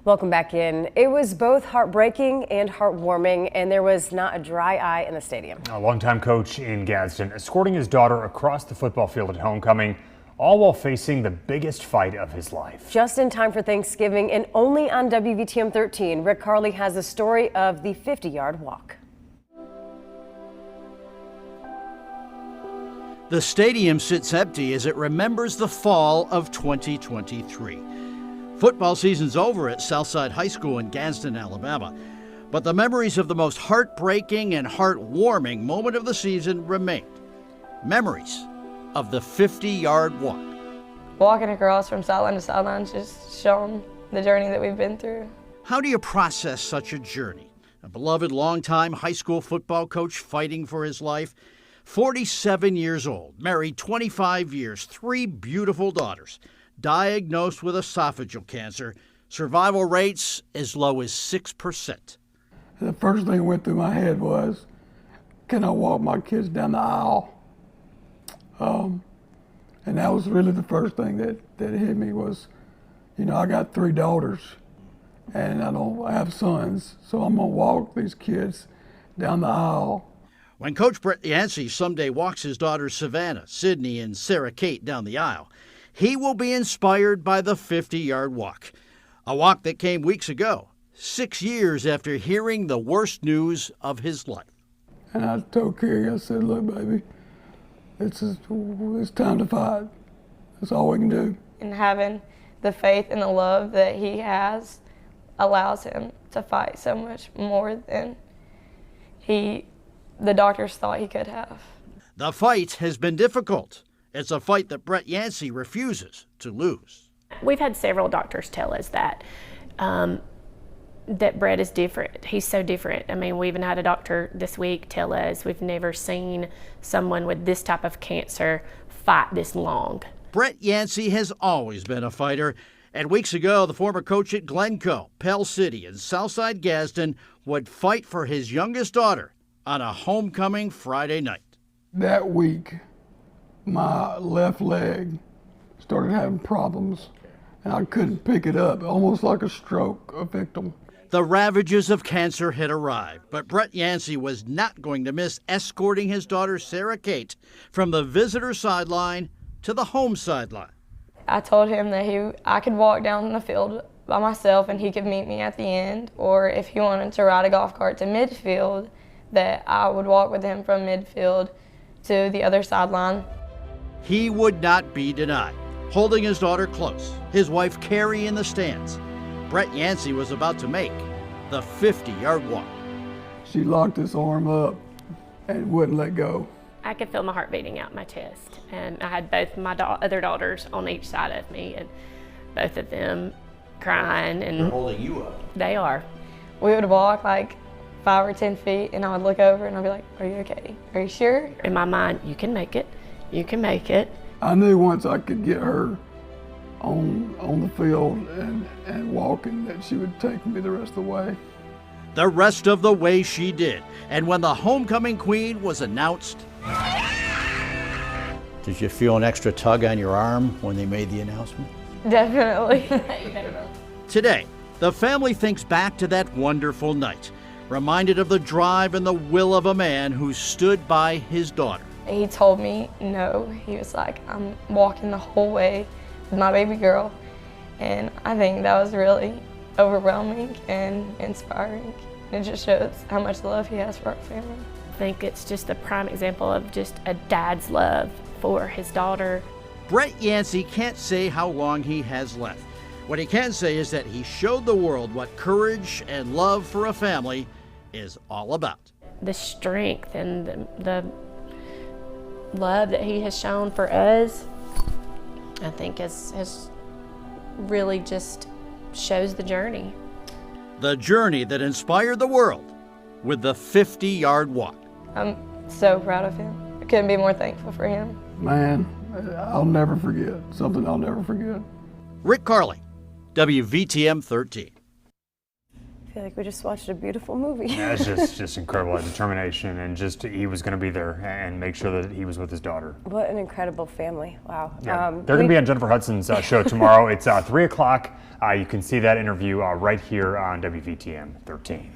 Welcome back in. It was both heartbreaking and heartwarming, and there was not a dry eye in the stadium. A longtime coach in Gadsden escorting his daughter across the football field at homecoming, all while facing the biggest fight of his life. Just in time for Thanksgiving and only on WVTM 13, Rick Carly has the story of the 50-yard walk. The stadium sits empty as it remembers the fall of 2023. Football season's over at Southside High School in Gadsden, Alabama. But the memories of the most heartbreaking and heartwarming moment of the season remained. Memories of the 50-yard walk. Walking across from sideline to sideline, just showing the journey that we've been through. How do you process such a journey? A beloved longtime high school football coach fighting for his life, 47 years old, married 25 years, 3 beautiful daughters, diagnosed with esophageal cancer, survival rates as low as 6%. The first thing that went through my head was, can I walk my kids down the aisle? And that was really the first thing that hit me was, I got 3 daughters and I don't have sons, so I'm gonna walk these kids down the aisle. When Coach Brett Yancey someday walks his daughters Savannah, Sydney, and Sarah Kate down the aisle, he will be inspired by the 50-yard walk, a walk that came weeks ago, 6 years after hearing the worst news of his life. And I told Carrie, I said, look, baby, it's time to fight. That's all we can do. And having the faith and the love that he has allows him to fight so much more than the doctors thought he could have. The fight has been difficult. It's a fight that Brett Yancey refuses to lose. We've had several doctors tell us that Brett is different. He's so different. I mean, we even had a doctor this week tell us we've never seen someone with this type of cancer fight this long. Brett Yancey has always been a fighter. And weeks ago, the former coach at Glencoe, Pell City, and Southside Gadsden would fight for his youngest daughter on a homecoming Friday night. That week, my left leg started having problems, and I couldn't pick it up, almost like a stroke, a victim. The ravages of cancer had arrived, but Brett Yancey was not going to miss escorting his daughter Sarah Kate from the visitor sideline to the home sideline. I told him that I could walk down the field by myself and he could meet me at the end, or if he wanted to ride a golf cart to midfield, that I would walk with him from midfield to the other sideline. He would not be denied. Holding his daughter close, his wife Carrie in the stands, Brett Yancey was about to make the 50-yard walk. She locked his arm up and wouldn't let go. I could feel my heart beating out my chest, and I had both my other daughters on each side of me, and both of them crying. And they're holding you up. They are. We would walk like 5 or 10 feet, and I would look over and I'd be like, are you okay? Are you sure? In my mind, you can make it. You can make it. I knew once I could get her on the field and walking that she would take me the rest of the way. The rest of the way she did. And when the homecoming queen was announced, did you feel an extra tug on your arm when they made the announcement? Definitely. Today, the family thinks back to that wonderful night, reminded of the drive and the will of a man who stood by his daughter. He told me no. He was like, I'm walking the whole way with my baby girl. And I think that was really overwhelming and inspiring. It just shows how much love he has for our family. I think it's just a prime example of just a dad's love for his daughter. Brett Yancey can't say how long he has left. What he can say is that he showed the world what courage and love for a family is all about. The strength and the love that he has shown for us, I think has really just shows the journey. The journey that inspired the world with the 50-yard walk. I'm so proud of him. I couldn't be more thankful for him. Man, I'll never forget, something I'll never forget. Rick Carly, WVTM 13. I feel like we just watched a beautiful movie. That's just incredible determination, and just he was going to be there and make sure that he was with his daughter. What an incredible family. Wow. Yeah. They're going to be on Jennifer Hudson's show tomorrow. It's 3 o'clock. You can see that interview right here on WVTM 13.